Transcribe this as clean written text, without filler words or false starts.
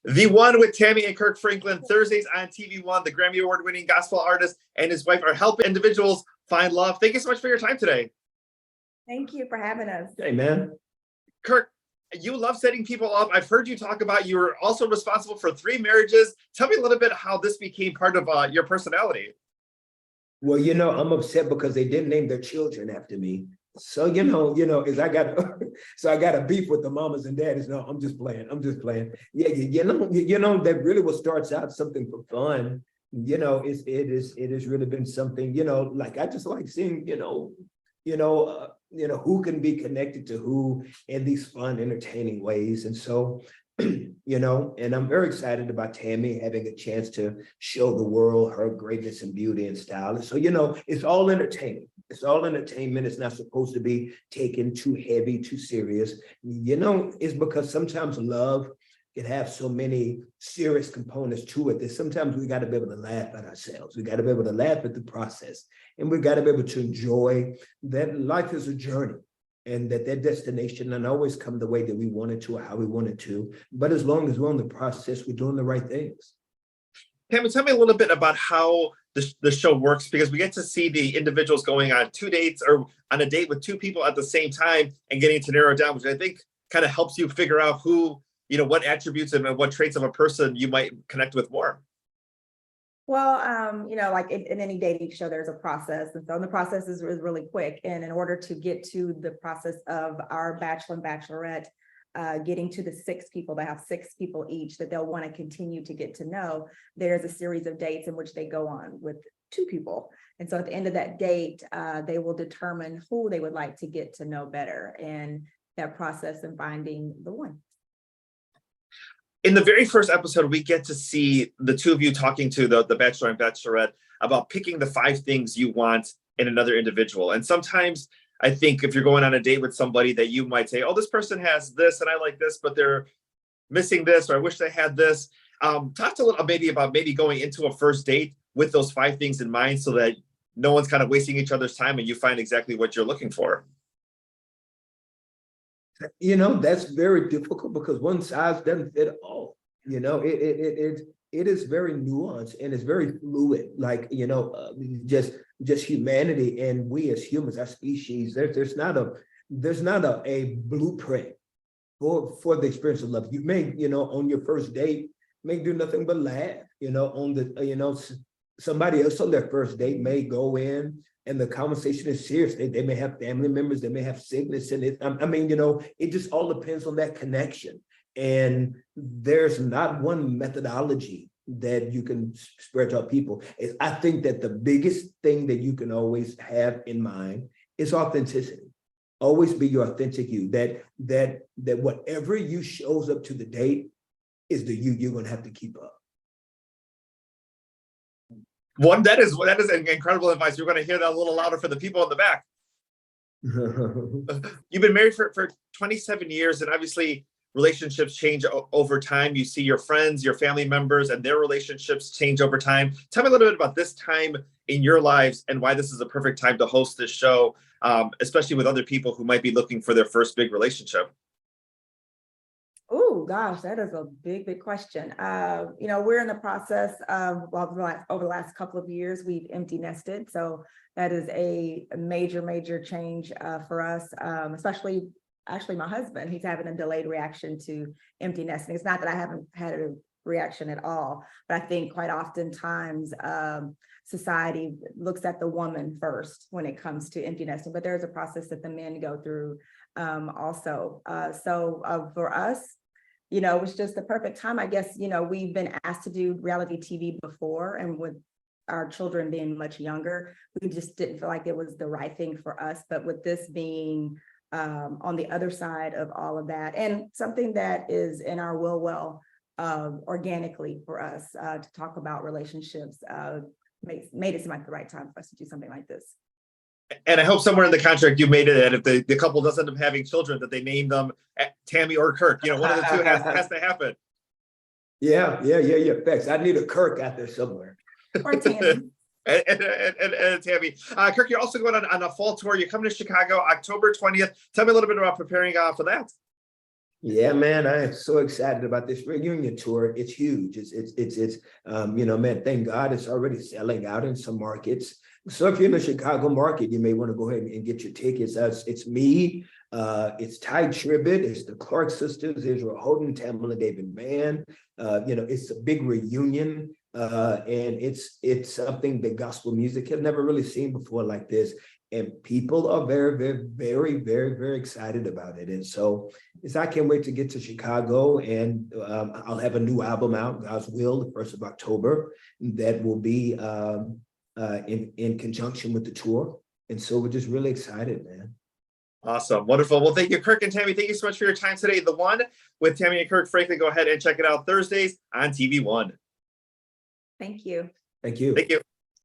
The One with Tammy and Kirk Franklin, Thursdays on TV1. The Grammy Award-winning gospel artist and his wife are helping individuals find love. Thank you so much for your time today. Thank you for having us. Hey, man. Kirk, you love setting people up. I've heard you talk about you were also responsible for 3 marriages. Tell me a little bit how this became part of your personality. Well, I'm upset because they didn't name their children after me. So, is I got I got a beef with the mamas and daddies. No, I'm just playing. Yeah, that really what starts out something for fun. It has really been something, like I just like seeing, who can be connected to who in these fun, entertaining ways. And so, and I'm very excited about Tammy having a chance to show the world her greatness and beauty and style. And so, it's all entertaining. It's all entertainment. It's not supposed to be taken too heavy, too serious. It's because sometimes love can have so many serious components to it that sometimes we got to be able to laugh at ourselves. We got to be able to laugh at the process. And we got to be able to enjoy that life is a journey and that destination doesn't always come the way that we want it to or how we want it to. But as long as we're on the process, we're doing the right things. Tammy, tell me a little bit about how the show works, because we get to see the individuals going on 2 dates or on a date with 2 people at the same time and getting to narrow down, which I think kind of helps you figure out who, what attributes and what traits of a person you might connect with more. Well, like in any dating show, there's a process. And so the process is really quick. And in order to get to the process of our bachelor and bachelorette, getting to the 6 people, they have 6 people each that they'll want to continue to get to know, there's a series of dates in which they go on with 2 people. And so at the end of that date, they will determine who they would like to get to know better, and that process of finding the one. In the very first episode, we get to see the 2 of you talking to the bachelor and bachelorette about picking the 5 things you want in another individual. And sometimes I think if you're going on a date with somebody that you might say, oh, this person has this and I like this, but they're missing this, or I wish they had this. Talk a little maybe about going into a first date with those 5 things in mind so that no one's kind of wasting each other's time and you find exactly what you're looking for. That's very difficult because one size doesn't fit all. It is very nuanced and it's very fluid. Like, just humanity and we as humans, our species, there's not a blueprint for the experience of love. You may, on your first date, may do nothing but laugh. Somebody else on their first date may go in and the conversation is serious. They may have family members, they may have sickness in it. It just all depends on that connection. And there's not one methodology that you can spread to people. I think that the biggest thing that you can always have in mind is authenticity. Always be your authentic you. That whatever you shows up to the date is the you you're gonna have to keep up. That is incredible advice. You're going to hear that a little louder for the people in the back. You've been married for 27 years, and obviously relationships change over time. You see your friends, your family members, and their relationships change over time. Tell me a little bit about this time in your lives and why this is a perfect time to host this show, especially with other people who might be looking for their first big relationship. Oh gosh, that is a big question. We're in the process of, over the last couple of years, we've empty nested. So that is a major change for us, especially actually my husband. He's having a delayed reaction to empty nesting. It's not that I haven't had a reaction at all, but I think quite oftentimes society looks at the woman first when it comes to empty nesting, but there's a process that the men go through also. So for us, it was just the perfect time. I guess, we've been asked to do reality TV before, and with our children being much younger, we just didn't feel like it was the right thing for us. But with this being on the other side of all of that, and something that is in our will organically for us to talk about relationships, made it seem like the right time for us to do something like this. And I hope somewhere in the contract you made it that if the couple does end up having children, that they name them Tammy or Kirk. One of the 2 has to happen. Yeah. Thanks. I need a Kirk out there somewhere. Or Tammy. and Tammy. Kirk, you're also going on a fall tour. You're coming to Chicago October 20th. Tell me a little bit about preparing for that. Yeah, man, I am so excited about this reunion tour. It's huge. Man, thank God it's already selling out in some markets. So if you're in the Chicago market, you may want to go ahead and get your tickets. It's me, it's Ty Tribbett, it's the Clark sisters, Israel Houghton, Tamala David Mann. It's a big reunion. And it's something that gospel music has never really seen before like this. And people are very, very, very, very, very excited about it. And so I can't wait to get to Chicago, and I'll have a new album out, God's Will, the 1st of October, that will be in conjunction with the tour. And so we're just really excited, man. Awesome. Wonderful. Well, thank you, Kirk and Tammy. Thank you so much for your time today. The One with Tammy and Kirk Franklin. Go ahead and check it out Thursdays on TV One. Thank you. Thank you. Thank you.